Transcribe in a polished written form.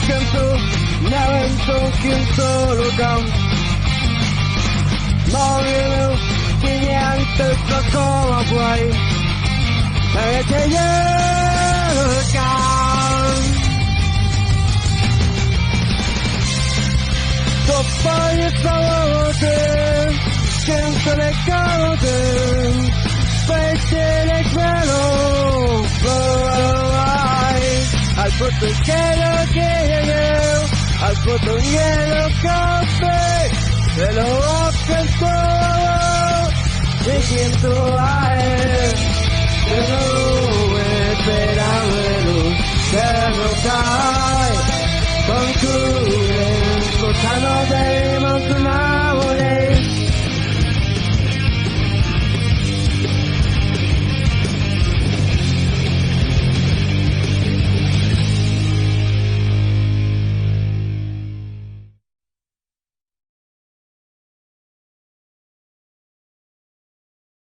canto, n'avento che un solo canto. Morirò che niente so come puoi, perché io canto. Sopra salute, senza le cose, specie le cielo, al punto che lo quiero, al punto que lo café, se lo canto, y quien tú hay, que no me